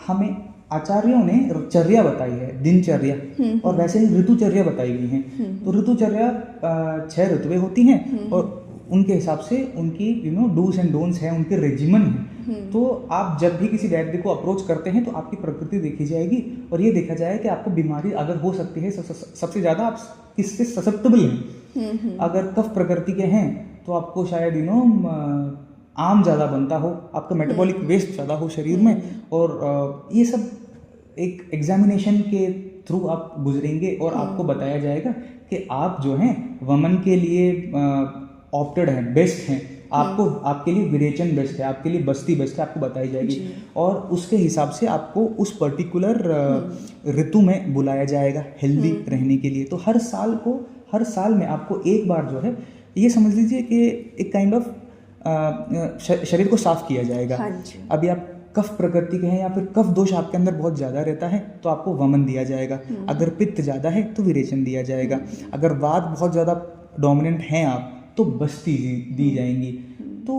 हमें आचार्यों ने चर्या बताई है, दिनचर्या, और वैसे ही ऋतुचर्या बताई गई हैं। तो ऋतुचर्या 6 ऋतुएं होती हैं और उनके हिसाब से उनकी डूज एंड डोंट्स हैं, उनके रेजिमन है। तो आप जब भी किसी वैद्य को अप्रोच करते हैं तो आपकी प्रकृति देखी जाएगी और ये देखा जाए कि आपको बीमारी अगर हो सकती है, सबसे ज़्यादा आप किससे ससेप्टेबल हैं। अगर कफ प्रकृति के हैं तो आपको शायद आम ज़्यादा बनता हो, आपका मेटाबॉलिक वेस्ट ज़्यादा हो शरीर में, और ये सब एक एग्जामिनेशन के थ्रू आप गुजरेंगे और आपको बताया जाएगा कि आप जो हैं वमन के लिए ऑप्टेड हैं, बेस्ट हैं, आपको आपके लिए विरेचन बेस्ट है, आपके लिए बस्ती बेस्ट है, आपको बताई जाएगी और उसके हिसाब से आपको उस पर्टिकुलर ऋतु में बुलाया जाएगा हेल्दी रहने के लिए। तो हर साल में आपको एक बार जो है ये समझ लीजिए कि एक काइंड ऑफ शरीर को साफ किया जाएगा। अभी आप कफ प्रकृति के हैं या फिर कफ दोष आपके अंदर बहुत ज़्यादा रहता है तो आपको वमन दिया जाएगा, अगर पित्त ज़्यादा है तो विरेचन दिया जाएगा, अगर वात बहुत ज़्यादा डोमिनेंट हैं आप तो बस्ती दी जाएंगी। तो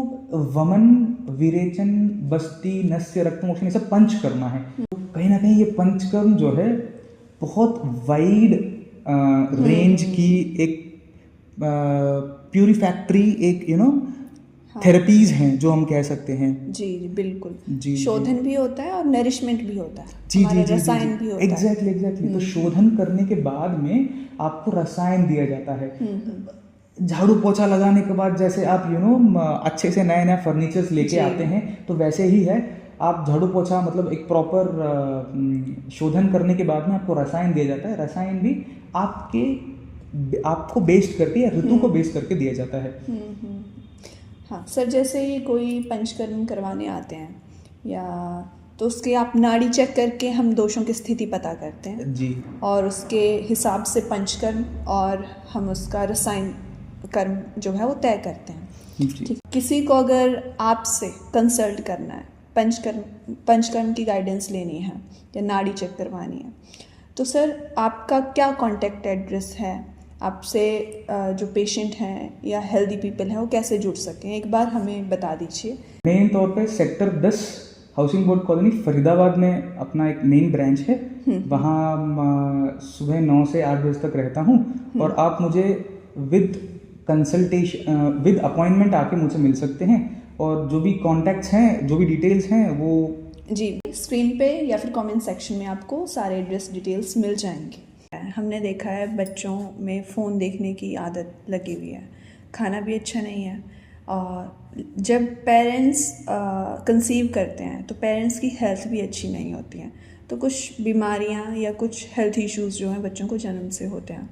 वमन, विरेचन, बस्ती, नस्य, रक्तमोक्षण, ये सब पंचकर्म है। तो कहीं ना कहीं ये पंचकर्म जो है बहुत वाइड रेंज की एक प्यूरिफैक्टरी एक थेरेपीज हैं जो हम कह सकते हैं। जी बिल्कुल। जी, शोधन भी होता है और नरिशमेंट भी होता है, जी, रसायन भी होता है। एग्जैक्टली। तो शोधन करने के बाद में आपको रसायन दिया जाता है। झाड़ू पोछा लगाने के बाद जैसे आप अच्छे से नया फर्नीचर्स लेके आते हैं तो वैसे ही है, आप झाड़ू पोछा मतलब एक प्रॉपर शोधन करने के बाद में आपको रसायन दिया जाता है। रसायन भी आपको बेस्ड करके या ऋतु को बेस्ड करके दिया जाता है। हाँ सर, जैसे ही कोई पंचकर्म करवाने आते हैं या तो उसके आप नाड़ी चेक करके हम दोषों की स्थिति पता करते हैं जी, और उसके हिसाब से पंचकर्म और हम उसका रसायन कर्म जो है वो तय करते हैं। ठीक, किसी को अगर आपसे कंसल्ट करना है, पंचकर्म की गाइडेंस लेनी है या नाड़ी चेक करवानी है, तो सर आपका क्या कॉन्टैक्ट एड्रेस है? आपसे जो पेशेंट हैं या हेल्दी पीपल हैं वो कैसे जुड़ सकें, एक बार हमें बता दीजिए। मेन तौर पे sector 10 housing board colony Faridabad में अपना एक मेन ब्रांच है। वहाँ सुबह 9 से 8 बजे तक रहता हूँ और आप मुझे विद अपॉइंटमेंट आके मुझसे मिल सकते हैं और जो भी कॉन्टैक्ट्स हैं, जो भी डिटेल्स हैं वो जी स्क्रीन पे या फिर कमेंट सेक्शन में आपको सारे एड्रेस डिटेल्स मिल जाएंगे। हमने देखा है बच्चों में फ़ोन देखने की आदत लगी हुई है, खाना भी अच्छा नहीं है, और जब पेरेंट्स कंसीव करते हैं तो पेरेंट्स की हेल्थ भी अच्छी नहीं होती है, तो कुछ बीमारियां या कुछ हेल्थ इश्यूज़ जो हैं बच्चों को जन्म से होते हैं।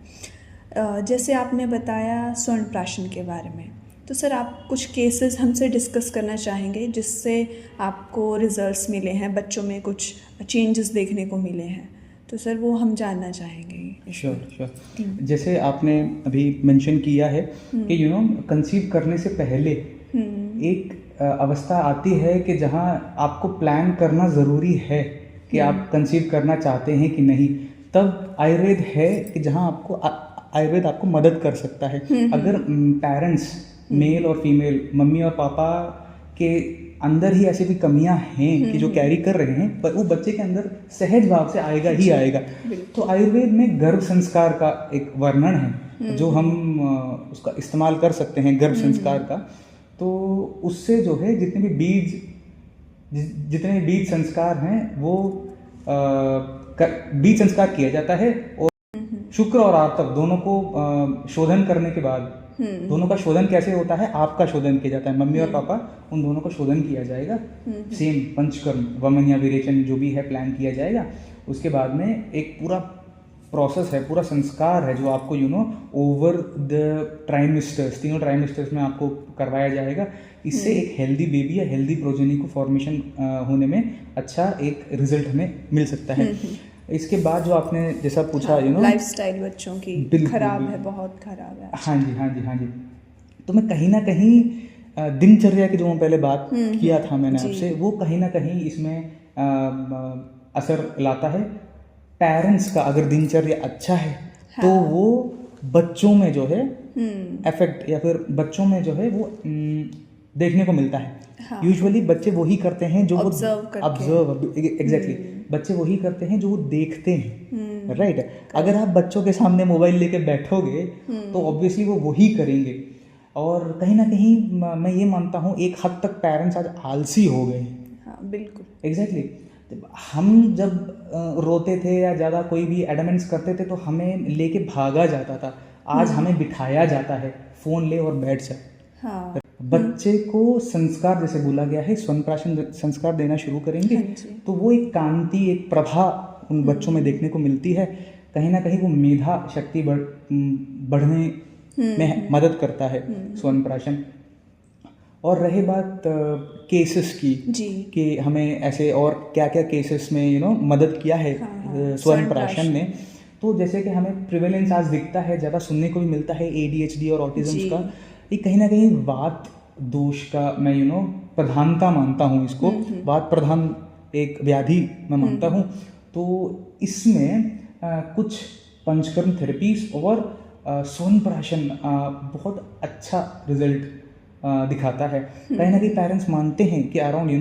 जैसे आपने बताया स्वर्ण प्राशन के बारे में, तो सर आप कुछ केसेस हमसे डिस्कस करना चाहेंगे जिससे आपको रिजल्ट्स मिले हैं, बच्चों में कुछ चेंजेस देखने को मिले हैं, तो सर वो हम जानना चाहेंगे। श्योर। जैसे आपने अभी मेंशन किया है कि कंसीव करने से पहले एक अवस्था आती है कि जहां आपको प्लान करना ज़रूरी है कि आप कंसीव करना चाहते हैं कि नहीं, तब आयुर्वेद है कि जहां आयुर्वेद आपको मदद कर सकता है। अगर पेरेंट्स मेल और फीमेल, मम्मी और पापा के अंदर ही ऐसी भी कमियां हैं कि जो कैरी कर रहे हैं, पर वो बच्चे के अंदर सहज भाव से आएगा ही आएगा। तो आयुर्वेद में गर्भ संस्कार का एक वर्णन है जो हम उसका इस्तेमाल कर सकते हैं, गर्भ संस्कार का। तो उससे जो है जितने भी बीज संस्कार हैं वो बीज संस्कार किया जाता है और शुक्र और आर्तक दोनों को शोधन करने के बाद, दोनों का शोधन कैसे होता है, आपका शोधन किया जाता है, मम्मी और पापा उन दोनों का शोधन किया जाएगा। सेम पंचकर्म, वमन या विरेचन जो भी है प्लान किया जाएगा। उसके बाद में एक पूरा प्रोसेस है, पूरा संस्कार है जो आपको ओवर द ट्राइमेस्टर्स, 3 ट्राइमेस्टर्स में आपको करवाया जाएगा। इससे एक हेल्दी बेबी या हेल्दी प्रोजेनी को फॉर्मेशन होने में अच्छा एक रिजल्ट हमें मिल सकता है। इसके बाद जो आपने जैसा पूछा लाइफस्टाइल बच्चों की खराब है, बहुत खराब है। हाँ जी। तो मैं कहीं ना कहीं दिनचर्या की जो मैं पहले बात किया था मैंने आपसे, वो कहीं ना कहीं इसमें असर लाता है। पेरेंट्स का अगर दिनचर्या अच्छा है तो वो बच्चों में जो है इफेक्ट या फिर बच्चों में जो है वो देखने को मिलता है। यूजुअली बच्चे वही करते हैं जो ऑब्जर्व एग्जैक्टली बच्चे वही करते हैं जो वो देखते हैं, राइट। अगर आप बच्चों के सामने मोबाइल लेके बैठोगे तो ऑब्वियसली वो वही करेंगे। और कहीं ना कहीं मैं ये मानता हूँ एक हद तक पेरेंट्स आज आलसी हो गए हैं। हाँ बिल्कुल। एग्जैक्टली हम जब रोते थे या ज़्यादा कोई भी एडमेंट्स करते थे तो हमें लेके भागा जाता था। आज हमें बिठाया जाता है, फ़ोन ले और बैठ जा। हाँ बच्चे को संस्कार जैसे बोला गया है, स्वयंप्राशन संस्कार देना शुरू करेंगे हाँ जी। तो वो एक कांति, एक प्रभा उन बच्चों में देखने को मिलती है। कहीं ना कहीं वो मेधा शक्ति बढ़ने में मदद करता है स्वयंप्राशन। और रही बात केसेस की जी। कि हमें ऐसे और क्या क्या केसेस में मदद किया है स्वयंप्राशन ने, तो जैसे कि हमें प्रिवेलेंस आज दिखता है, ज़्यादा सुनने को भी मिलता है ADHD और ऑटिज़म्स का। ये कहीं ना कहीं वात दोष का मैं प्रधानता मानता हूँ इसको, वात प्रधान एक व्याधि मैं मानता हूँ। तो इसमें कुछ पंचकर्म थेरेपीज और स्वयंप्राशन बहुत अच्छा रिजल्ट दिखाता है। कहीं ना कहीं पेरेंट्स मानते हैं कि अराउंड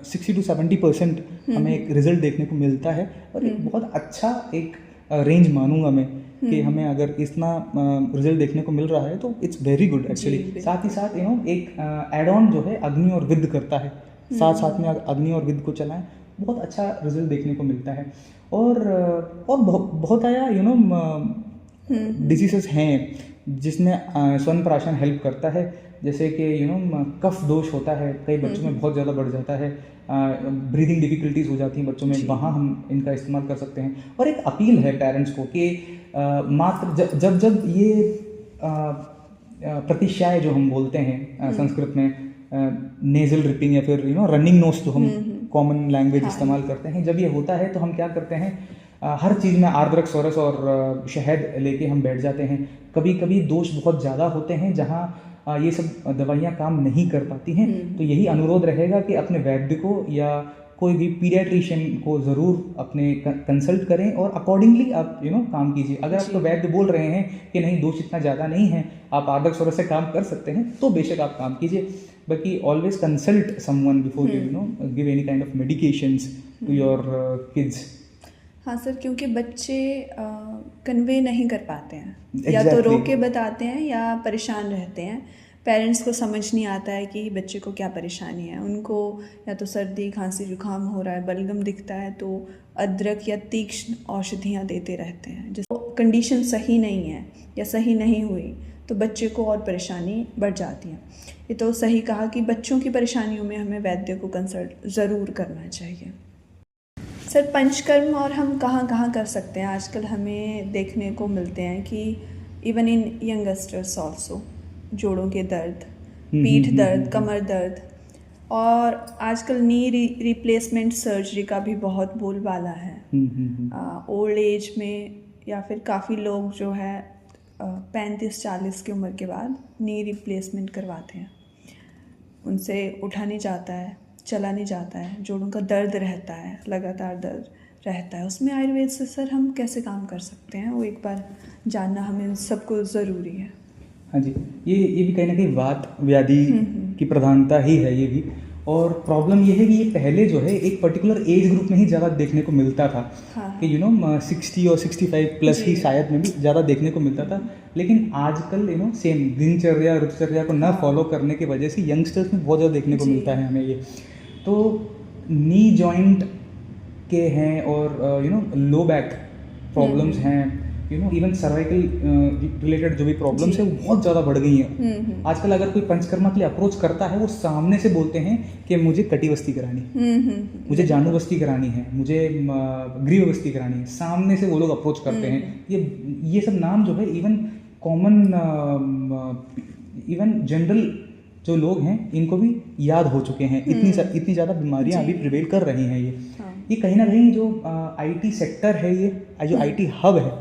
60 to 70% हमें एक रिजल्ट देखने को मिलता है, और एक बहुत अच्छा एक रेंज मानूंगा मैं कि हमें अगर इतना रिजल्ट देखने को मिल रहा है तो इट्स वेरी गुड एक्चुअली। साथ ही साथ एक एड ऑन जो है अग्नि और विद्ध करता है, साथ साथ में अग्नि और विद्ध को चलाएं, बहुत अच्छा रिजल्ट देखने को मिलता है। और बहुत आया डिजीजेस हैं जिसमें स्वयंप्राशन हेल्प करता है। जैसे कि कफ दोष होता है, कई बच्चों में बहुत ज़्यादा बढ़ जाता है, ब्रीदिंग डिफ़िकल्टीज हो जाती हैं बच्चों में, वहाँ हम इनका इस्तेमाल कर सकते हैं। और एक अपील है पेरेंट्स को कि मात्र जब ये प्रतिश्याय जो हम बोलते हैं संस्कृत में नेजल रिपिंग या फिर रनिंग नोज जो हम कॉमन लैंग्वेज इस्तेमाल करते हैं, जब ये होता है तो हम क्या करते हैं, हर चीज़ में आर्द्रक स्वरस और शहद लेके हम बैठ जाते हैं। कभी कभी दोष बहुत ज़्यादा होते हैं जहाँ ये सब दवाइयाँ काम नहीं कर पाती हैं। तो यही अनुरोध रहेगा कि अपने वैद्य को या कोई भी पीडियाट्रिशियन को ज़रूर अपने कंसल्ट करें और अकॉर्डिंगली आप काम कीजिए। अगर आपको वैद्य बोल रहे हैं कि नहीं दोष इतना ज़्यादा नहीं है, आप आर्द्रक स्वरस से काम कर सकते हैं, तो बेशक आप काम कीजिए। बाकी always consult someone before give any kind of medications to your kids. हाँ सर, क्योंकि बच्चे कन्वे नहीं कर पाते हैं, या तो रो के बताते हैं या परेशान रहते हैं। पेरेंट्स को समझ नहीं आता है कि बच्चे को क्या परेशानी है। उनको या तो सर्दी खांसी जुकाम हो रहा है, बलगम दिखता है, तो अदरक या तीक्ष्ण औषधियाँ देते रहते हैं। जिस कंडीशन सही नहीं है या सही नहीं हुई तो बच्चे को और परेशानी बढ़ जाती है। ये तो सही कहा कि बच्चों की परेशानियों में हमें वैद्य को कंसल्ट ज़रूर करना चाहिए। सर, पंचकर्म और हम कहाँ कहाँ कर सकते हैं? आजकल हमें देखने को मिलते हैं कि इवन इन यंगस्टर्स ऑल्सो, जोड़ों के दर्द, पीठ दर्द, कमर दर्द, और आजकल नी रिप्लेसमेंट सर्जरी का भी बहुत बोलबाला है। ओल्ड एज में या फिर काफ़ी लोग जो है 35-40 की उम्र के बाद नी रिप्लेसमेंट करवाते हैं। उनसे उठा नहीं जाता है, चला नहीं जाता है, जोड़ों का दर्द रहता है, लगातार दर्द रहता है। उसमें आयुर्वेद से सर हम कैसे काम कर सकते हैं, वो एक बार जानना हमें सबको ज़रूरी है। हाँ जी, ये भी कहीं ना कहीं वात व्याधि की प्रधानता ही है ये भी। और प्रॉब्लम ये है कि ये पहले जो है एक पर्टिकुलर एज ग्रुप में ही ज़्यादा देखने को मिलता था। कि 60 और 65 प्लस ही शायद में भी ज़्यादा देखने को मिलता था। लेकिन आजकल सेम दिनचर्या ऋतुचर्या को न फॉलो करने की वजह से यंगस्टर्स में बहुत ज़्यादा देखने को मिलता है हमें ये। तो नी जॉइंट के हैं और लो बैक प्रॉब्लम्स हैं, इवन सर्वाइकल रिलेटेड जो भी प्रॉब्लम्स है वो बहुत ज़्यादा बढ़ गई हैं। आजकल अगर कोई पंचकर्मा के लिए अप्रोच करता है, वो सामने से बोलते हैं कि मुझे कटिबस्ती करानी है, मुझे जानुबस्ती करानी है, मुझे ग्रीवबस्ती करानी है। सामने से वो लोग अप्रोच करते हैं। ये सब नाम जो है इवन कॉमन इवन जनरल जो लोग हैं इनको भी याद हो चुके हैं। इतनी ज़्यादा बीमारियां अभी प्रिवेल कर रही हैं। ये कहीं ना कहीं जो IT सेक्टर है, ये जो IT हब है,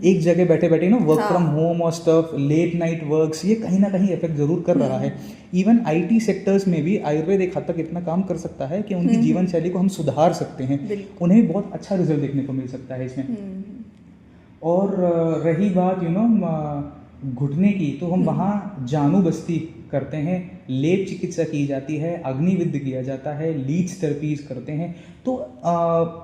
एक जगह बैठे बैठे वर्क फ्रॉम होम और स्टफ, लेट नाइट वर्क्स, ये कहीं ना कहीं इफेक्ट जरूर कर रहा है। इवन IT सेक्टर्स में भी आयुर्वेद एक हद तक इतना काम कर सकता है कि उनकी जीवन शैली को हम सुधार सकते हैं, उन्हें भी बहुत अच्छा रिजल्ट देखने को मिल सकता है इसमें। और रही बात घुटने की, तो हम वहाँ जानुबस्ती करते हैं, लेप चिकित्सा की जाती है, अग्निविद्ध किया जाता है, लीच थेरेपीज करते हैं। तो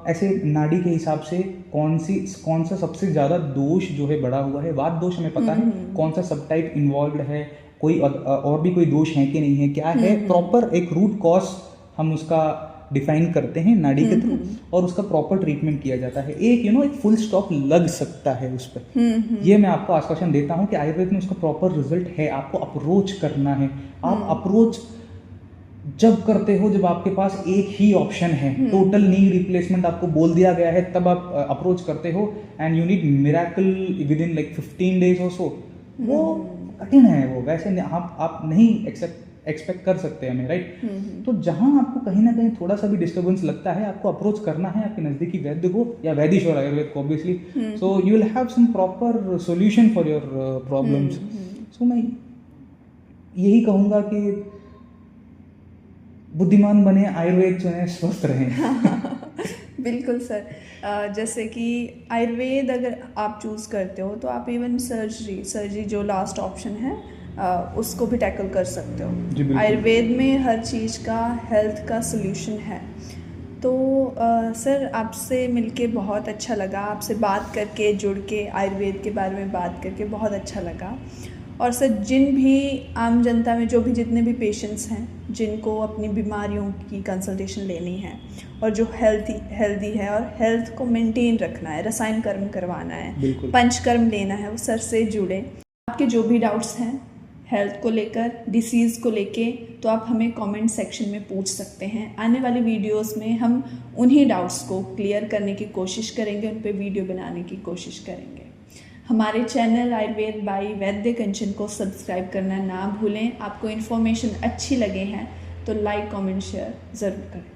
ऐसे नाड़ी के हिसाब से कौन सा सबसे ज़्यादा दोष जो है बढ़ा हुआ है, वात दोष हमें पता है, कौन सा सब टाइप इन्वॉल्व है, और भी कोई दोष है कि नहीं है, क्या है, प्रॉपर एक रूट कॉज हम उसका डिफाइन करते हैं नाड़ी के थ्रू, और उसका प्रॉपर ट्रीटमेंट किया जाता है। एक एक फुल स्टॉप लग सकता है उस पर, ये मैं आपको आश्वासन देता हूँ कि आयुर्वेद में उसका प्रॉपर रिजल्ट है। आपको अप्रोच करना है। आप अप्रोच जब करते हो जब आपके पास एक ही ऑप्शन है, टोटल नी रिप्लेसमेंट आपको बोल दिया गया है, तब आप अप्रोच करते हो, and you need miracle with in like 15 days और सो, वो कठिन है। वो वैसे आप नहीं एक्सपेक्ट कर सकते हमें, राइट। तो जहां आपको कहीं ना कहीं थोड़ा सा भी डिस्टर्बेंस लगता है, आपको अप्रोच करना है आपके नज़दीकी वैद्य को या वैदिश्वर आयुर्वेद को, obviously. So you will have some proper solution for your problems. सो मैं यही कहूँगा कि बुद्धिमान बने, आयुर्वेद चुने, स्वस्थ रहें। बिल्कुल सर। जैसे कि आयुर्वेद अगर आप चूज़ करते हो तो आप इवन सर्जरी जो लास्ट ऑप्शन है उसको भी टैकल कर सकते हो। आयुर्वेद में हर चीज़ का हेल्थ का सल्यूशन है। तो सर आपसे मिलके बहुत अच्छा लगा, आपसे बात करके, जुड़ के, आयुर्वेद के बारे में बात करके बहुत अच्छा लगा। और सर जिन भी आम जनता में जो भी जितने भी पेशेंट्स हैं जिनको अपनी बीमारियों की कंसल्टेशन लेनी है और जो हेल्दी है और हेल्थ को मेंटेन रखना है, रसायन कर्म करवाना है, पंचकर्म लेना है, वो सर से जुड़े। आपके जो भी डाउट्स हैं हेल्थ को लेकर, डिसीज़ को लेके, तो आप हमें कमेंट सेक्शन में पूछ सकते हैं। आने वाली वीडियोस में हम उन्हीं डाउट्स को क्लियर करने की कोशिश करेंगे, उन पे वीडियो बनाने की कोशिश करेंगे। हमारे चैनल आयुर्वेद बाई वैद्य कंचन को सब्सक्राइब करना ना भूलें। आपको इन्फॉर्मेशन अच्छी लगे हैं तो लाइक, कमेंट, शेयर ज़रूर करें।